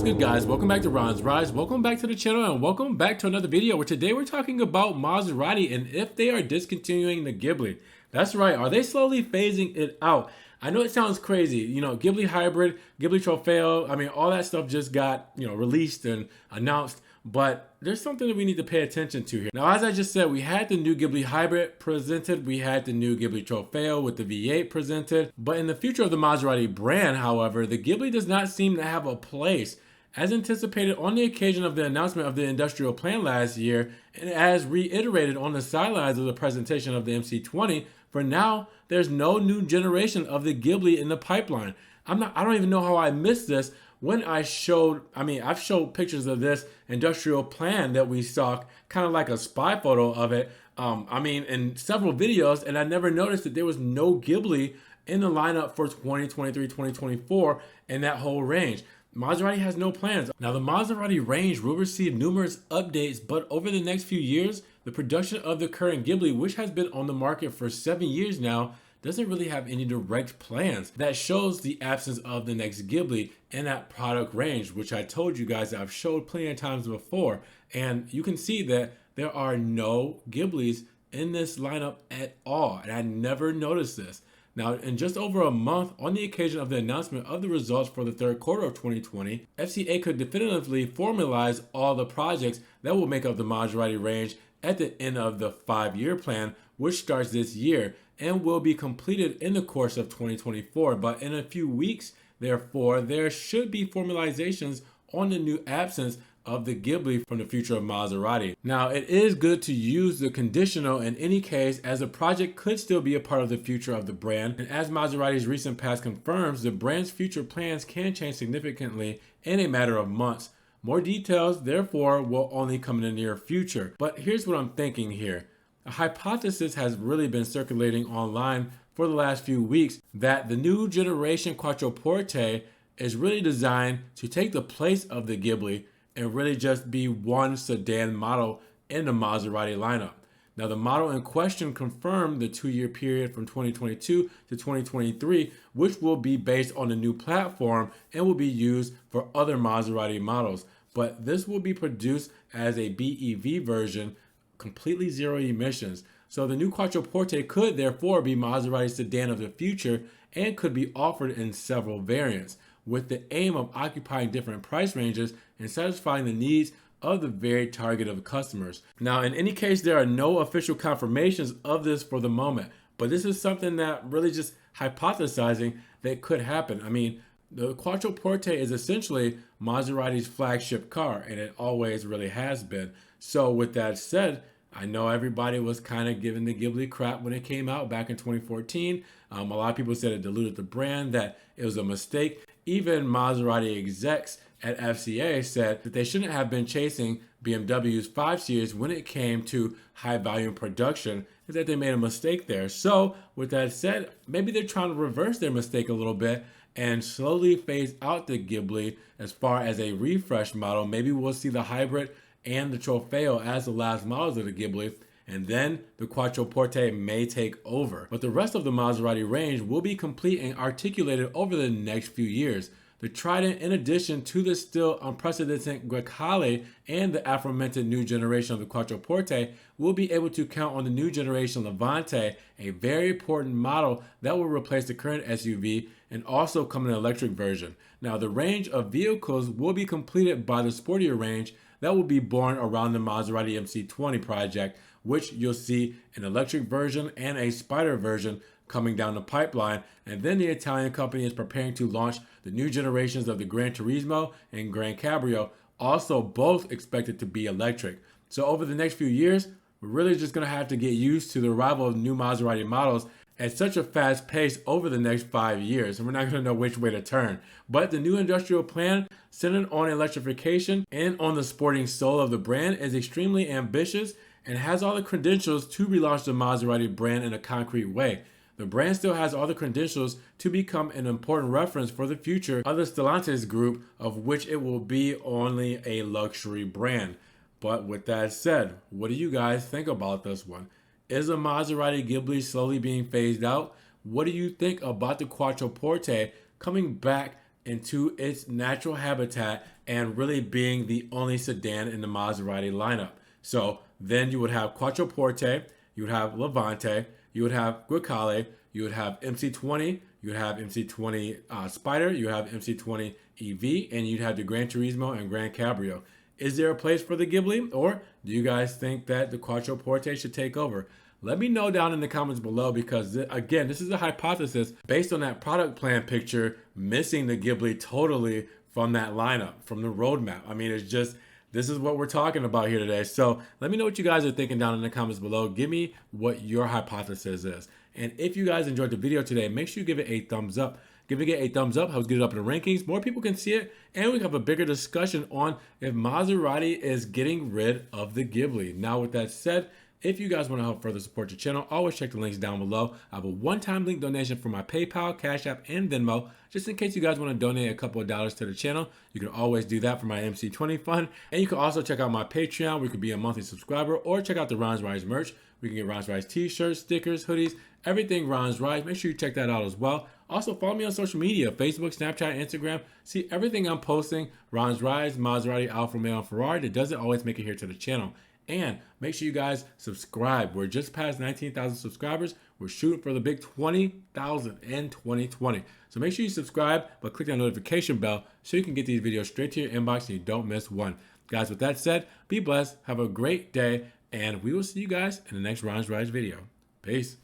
What's good, guys? Welcome back to Ron's Rise. Welcome back to the channel and welcome back to another video where today we're talking about Maserati and if they are discontinuing the Ghibli. That's right. Are they slowly phasing it out? I know it sounds crazy. You know, Ghibli Hybrid, Ghibli Trofeo, I mean, all that stuff just got, released and announced. But there's something that we need to pay attention to here. Now, as I just said, we had the new Ghibli Hybrid presented. We had the new Ghibli Trofeo with the V8 presented. But in the future of the Maserati brand, however, the Ghibli does not seem to have a place. As anticipated on the occasion of the announcement of the industrial plan last year, and as reiterated on the sidelines of the presentation of the MC20, for now, there's no new generation of the Ghibli in the pipeline. I don't even know how I missed this when I've showed pictures of this industrial plan that we saw, kind of like a spy photo of it, in several videos, and I never noticed that there was no Ghibli in the lineup for 2023, 2024, and that whole range. Maserati has no plans. Now, the Maserati range will receive numerous updates, but over the next few years, the production of the current Ghibli, which has been on the market for 7 years now, doesn't really have any direct plans. That shows the absence of the next Ghibli in that product range, which I told you guys that I've showed plenty of times before. And you can see that there are no Ghiblis in this lineup at all. And I never noticed this. Now, in just over a month, on the occasion of the announcement of the results for the third quarter of 2020, FCA could definitively formalize all the projects that will make up the Maserati range at the end of the 5-year plan, which starts this year and will be completed in the course of 2024. But in a few weeks, therefore, there should be formalizations on the new absence of the Ghibli from the future of Maserati. Now, it is good to use the conditional in any case, as the project could still be a part of the future of the brand. And as Maserati's recent past confirms, the brand's future plans can change significantly in a matter of months. More details, therefore, will only come in the near future. But here's what I'm thinking here. A hypothesis has really been circulating online for the last few weeks that the new generation Quattroporte is really designed to take the place of the Ghibli and really just be one sedan model in the Maserati lineup. Now, the model in question confirmed the 2-year period from 2022 to 2023, which will be based on the new platform and will be used for other Maserati models. But this will be produced as a BEV version, completely zero emissions. So the new Quattroporte could therefore be Maserati's sedan of the future and could be offered in several variants, with the aim of occupying different price ranges and satisfying the needs of the varied target of customers. Now, in any case, there are no official confirmations of this for the moment, but this is something that really just hypothesizing that could happen. I mean, the Quattroporte is essentially Maserati's flagship car, and it always really has been. So with that said, I know everybody was kind of giving the Ghibli crap when it came out back in 2014. A lot of people said it diluted the brand, that it was a mistake. Even Maserati execs at FCA said that they shouldn't have been chasing BMW's 5 Series when it came to high volume production, and that they made a mistake there. So with that said, maybe they're trying to reverse their mistake a little bit and slowly phase out the Ghibli as far as a refresh model. Maybe we'll see the Hybrid and the Trofeo as the last models of the Ghibli, and then the Quattroporte may take over. But the rest of the Maserati range will be complete and articulated over the next few years. The Trident, in addition to the still unprecedented Grecale and the aforementioned new generation of the Quattroporte, will be able to count on the new generation Levante, a very important model that will replace the current SUV and also come in an electric version. Now, the range of vehicles will be completed by the sportier range that will be born around the Maserati MC20 project, which you'll see an electric version and a Spider version coming down the pipeline. And then the Italian company is preparing to launch the new generations of the Gran Turismo and Gran Cabrio, also both expected to be electric. So over the next few years, we're really just going to have to get used to the arrival of new Maserati models at such a fast pace over the next 5 years, and we're not going to know which way to turn. But the new industrial plan, centered on electrification and on the sporting soul of the brand, is extremely ambitious and has all the credentials to relaunch the Maserati brand in a concrete way. The brand still has all the credentials to become an important reference for the future of the Stellantis group, of which it will be only a luxury brand. But with that said, what do you guys think about this one? Is a Maserati Ghibli slowly being phased out? What do you think about the Quattroporte coming back into its natural habitat and really being the only sedan in the Maserati lineup. So then you would have Quattroporte, you would have Levante, you would have Guicale, you would have MC20, you would have MC20 Spider, you would have MC20 EV, and you'd have the Gran Turismo and Gran Cabrio. Is there a place for the Ghibli, or do you guys think that the Quattroporte should take over? Let me know down in the comments below, because again, this is a hypothesis based on that product plan picture missing the Ghibli totally from that lineup, from the roadmap. I mean, it's just, this is what we're talking about here today. So let me know what you guys are thinking down in the comments below. Give me what your hypothesis is. And if you guys enjoyed the video today, make sure you give it a thumbs up. Giving it a thumbs up helps get it up in the rankings. More people can see it, and we can have a bigger discussion on if Maserati is getting rid of the Ghibli. Now, with that said, if you guys want to help further support the channel, always check the links down below. I have a one-time link donation for my PayPal, Cash App, and Venmo. Just in case you guys want to donate a couple of dollars to the channel, you can always do that for my MC20 fund. And you can also check out my Patreon, where you can be a monthly subscriber, or check out the Ron's Rise merch. We can get Ron's Rise t-shirts, stickers, hoodies, everything Ron's Rise. Make sure you check that out as well. Also, follow me on social media, Facebook, Snapchat, Instagram. See everything I'm posting, Ron's Rise, Maserati, Alfa Romeo, and Ferrari, that doesn't always make it here to the channel. And make sure you guys subscribe. We're just past 19,000 subscribers. We're shooting for the big 20,000 in 2020. So make sure you subscribe, but click that notification bell so you can get these videos straight to your inbox and you don't miss one. Guys, with that said, be blessed, have a great day, and we will see you guys in the next Ron's Rise video. Peace.